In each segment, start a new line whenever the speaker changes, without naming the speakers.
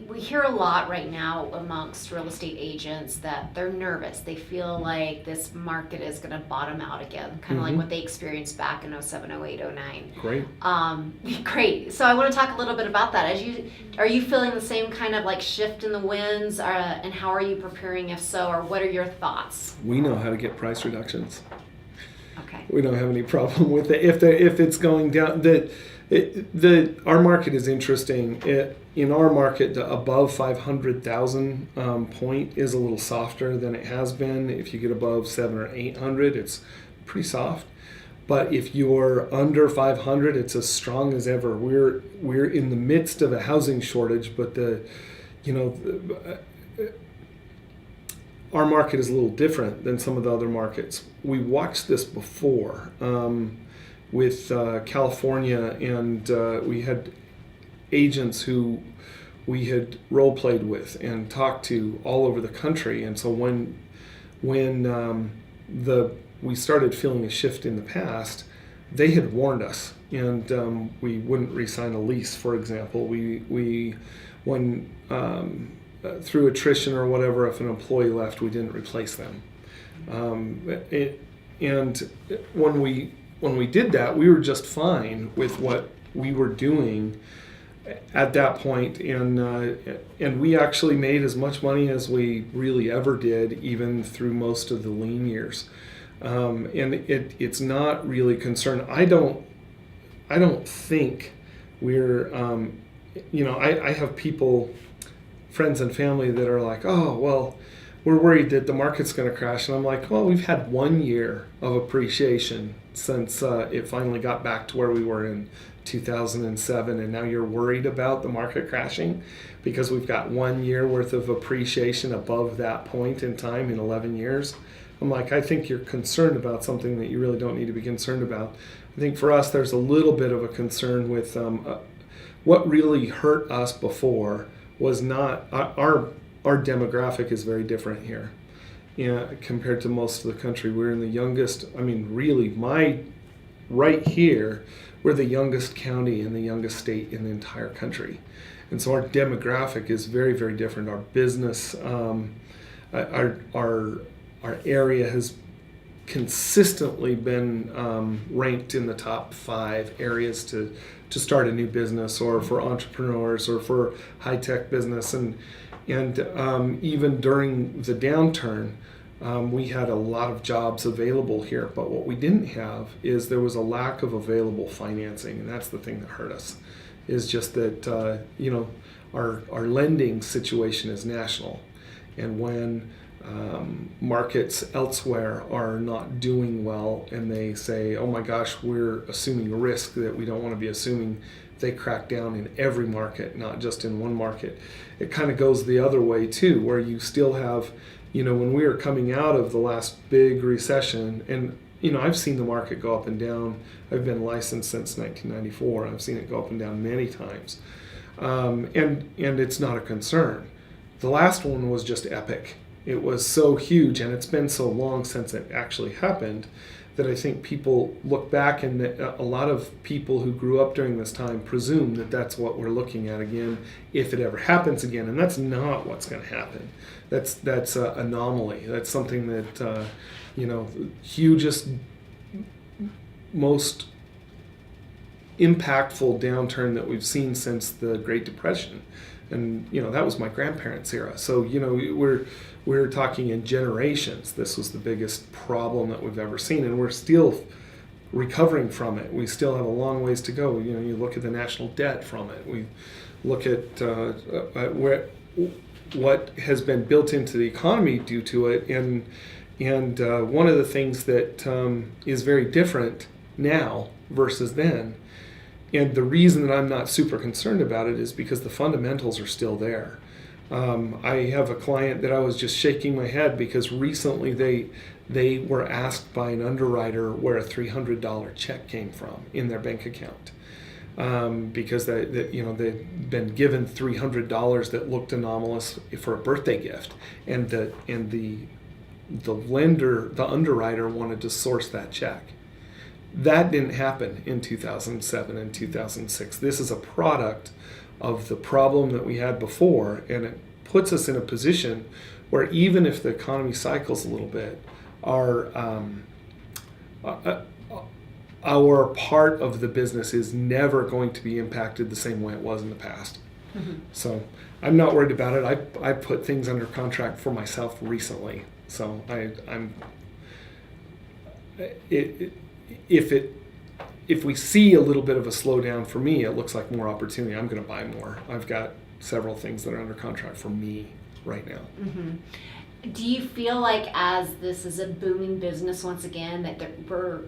we hear a lot right now amongst real estate agents that they're nervous. They feel like this market is going to bottom out again, kind of like what they experienced back in 07, 08, 09.
Great.
Great. So I want to talk a little bit about that. Are you feeling the same kind of like shift in the winds, and how are you preparing if so, or what are your thoughts?
We know how to get price reductions.
Okay.
We don't have any problem with it. If it's going down, our market is interesting. In our market, the above 500,000 point is a little softer than it has been. If you get above 700 or 800, it's pretty soft. But if you're under 500, it's as strong as ever. We're in the midst of a housing shortage, but our market is a little different than some of the other markets. We watched this before with California, and we had agents who we had role played with and talked to all over the country. And so when we started feeling a shift in the past, they had warned us, and we wouldn't re-sign a lease, for example. Through attrition or whatever, if an employee left, we didn't replace them. And when we did that, we were just fine with what we were doing at that point, and we actually made as much money as we really ever did, even through most of the lean years. And it's not really concerned. I don't think we're I have people, friends and family, that are like, oh, well, we're worried that the market's going to crash. And I'm like, well, we've had 1 year of appreciation since it finally got back to where we were in 2007. And now you're worried about the market crashing because we've got 1 year worth of appreciation above that point in time in 11 years. I'm like, I think you're concerned about something that you really don't need to be concerned about. I think for us, there's a little bit of a concern with what really hurt us before was not our demographic is very different here, compared to most of the country. We're in the youngest. I mean, really, right here, we're the youngest county and the youngest state in the entire country, and so our demographic is very, very different. Our business, our area has consistently been ranked in the top 5 areas to start a new business, or for entrepreneurs, or for high-tech business. And even during the downturn, we had a lot of jobs available here. But what we didn't have is there was a lack of available financing, and that's the thing that hurt us, is just that our lending situation is national. And when markets elsewhere are not doing well, and they say, oh my gosh, we're assuming a risk that we don't want to be assuming, they crack down in every market, not just in one market. It kind of goes the other way too, where you still have, when we were coming out of the last big recession, and I've seen the market go up and down. I've been licensed since 1994. I've seen it go up and down many times, and it's not a concern. The last one was just epic. It was so huge, and it's been so long since it actually happened, that I think people look back, and a lot of people who grew up during this time presume that that's what we're looking at again, if it ever happens again. And that's not what's going to happen. That's an anomaly. That's something that hugest, most impactful downturn that we've seen since the Great Depression. And that was my grandparents' era. So we're talking in generations. This was the biggest problem that we've ever seen, and we're still recovering from it. We still have a long ways to go. You look at the national debt from it. We look at what has been built into the economy due to it, and one of the things that is very different now versus then. And the reason that I'm not super concerned about it is because the fundamentals are still there. I have a client that I was just shaking my head because recently they were asked by an underwriter where a $300 check came from in their bank account, because they'd been given $300 that looked anomalous for a birthday gift, and the lender, the underwriter, wanted to source that check. That didn't happen in 2007 and 2006. This is a product of the problem that we had before, and it puts us in a position where even if the economy cycles a little bit, our part of the business is never going to be impacted the same way it was in the past.
Mm-hmm.
So I'm not worried about it. I put things under contract for myself recently. So if we see a little bit of a slowdown for me, it looks like more opportunity. I'm going to buy more. I've got several things that are under contract for me right now.
Mm-hmm. Do you feel like as this is a booming business once again that we're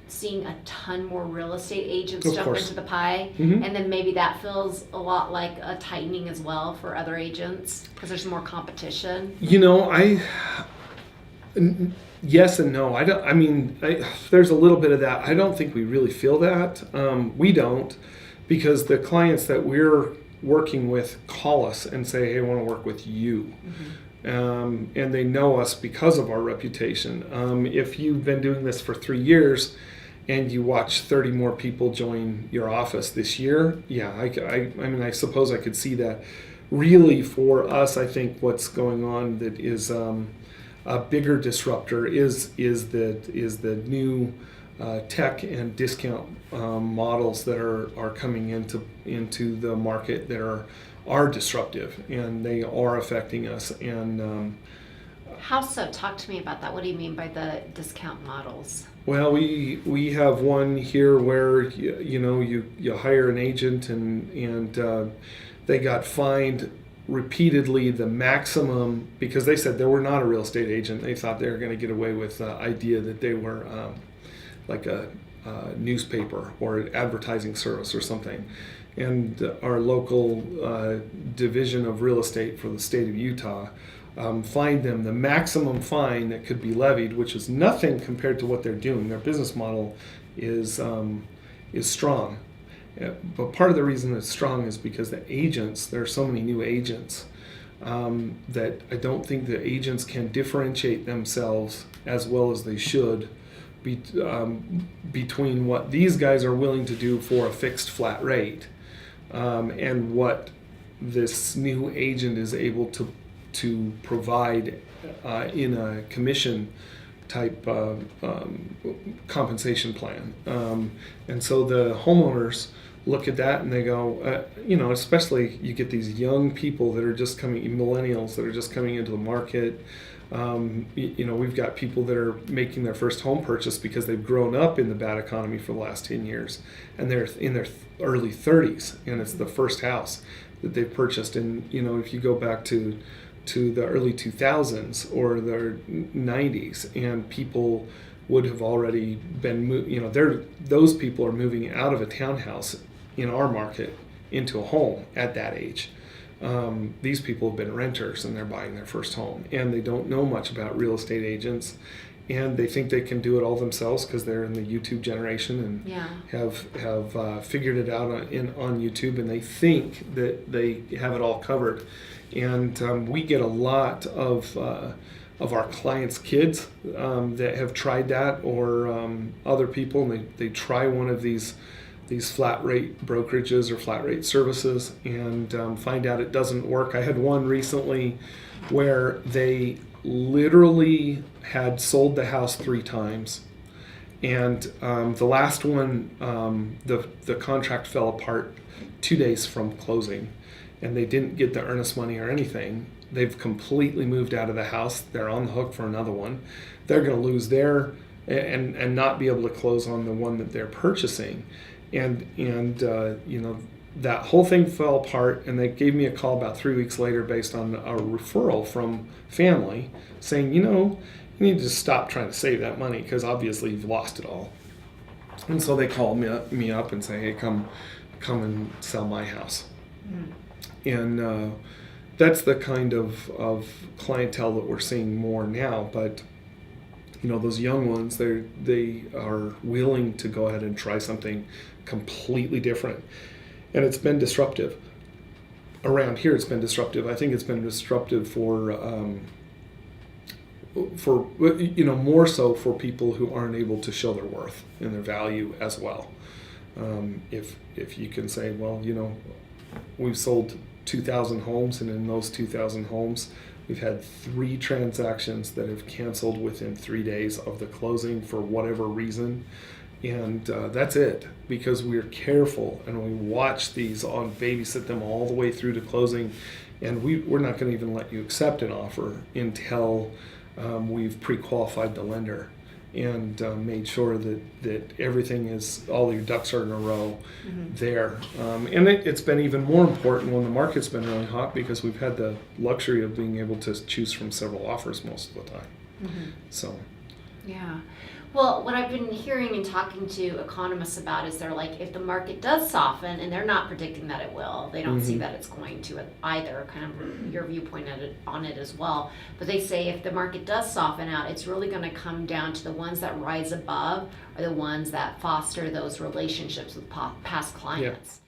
seeing a ton more real estate agents
Of
jump
course.
into the pie,
Mhm.
and then maybe that feels a lot like a tightening as well for other agents because there's more competition?
Yes and no. There's a little bit of that. I don't think we really feel that. We don't, because the clients that we're working with call us and say, hey, I want to work with you. Mm-hmm. And they know us because of our reputation. If you've been doing this for 3 years and you watch 30 more people join your office this year, yeah, I suppose I could see that. Really, for us, I think what's going on that is a bigger disruptor is the new tech and discount models that are coming into the market that are disruptive, and they are affecting us. And
how so? Talk to me about that. What do you mean by the discount models?
well, we have one here where you hire an agent and they got fined repeatedly the maximum because they said they were not a real estate agent. They thought they were going to get away with the idea that they were like a newspaper or an advertising service or something. And our local division of real estate for the state of Utah fined them the maximum fine that could be levied, which is nothing compared to what they're doing. Their business model is strong. But part of the reason it's strong is because there are so many new agents that I don't think the agents can differentiate themselves as well as they should between what these guys are willing to do for a fixed flat rate and what this new agent is able to provide in a commission type compensation plan. And so the homeowners look at that and they go, especially you get these young people that are just coming, millennials that are just coming into the market. We've got people that are making their first home purchase because they've grown up in the bad economy for the last 10 years and they're in their early 30s and it's the first house that they've purchased. And, if you go back to the early 2000s or the 90s, and people would have already been, those people are moving out of a townhouse in our market into a home at that age. These people have been renters and they're buying their first home, and they don't know much about real estate agents, and they think they can do it all themselves because they're in the YouTube generation and have figured it out on YouTube, and they think that they have it all covered. And we get a lot of our clients' kids that have tried that, or other people, and they try one of these flat rate brokerages or flat rate services and find out it doesn't work. I had one recently where they literally had sold the house 3 times, and the last one, the contract fell apart 2 days from closing, and they didn't get the earnest money or anything. They've completely moved out of the house. They're on the hook for another one. They're going to lose their and not be able to close on the one that they're purchasing. And that whole thing fell apart, and they gave me a call about 3 weeks later based on a referral from family saying, you need to stop trying to save that money because obviously you've lost it all. And so they called me up and say, hey, come and sell my house. Mm. And that's the kind of clientele that we're seeing more now. But those young ones, they are willing to go ahead and try something completely different, and it's been disruptive. Around here, it's been disruptive. I think it's been disruptive for more so for people who aren't able to show their worth and their value as well. If you can say, well, we've sold 2,000 homes, and in those 2,000 homes, we've had 3 transactions that have canceled within 3 days of the closing for whatever reason. And that's it, because we're careful and we watch these on babysit them all the way through to closing. And we're not going to even let you accept an offer until we've pre-qualified the lender and made sure that everything is, all your ducks are in a row there. And it's been even more important when the market's been really hot, because we've had the luxury of being able to choose from several offers most of the time. So.
Yeah. Well, what I've been hearing and talking to economists about is they're like, if the market does soften, and they're not predicting that it will, they don't see that it's going to either, kind of your viewpoint on it as well. But they say if the market does soften out, it's really going to come down to the ones that rise above are the ones that foster those relationships with past clients.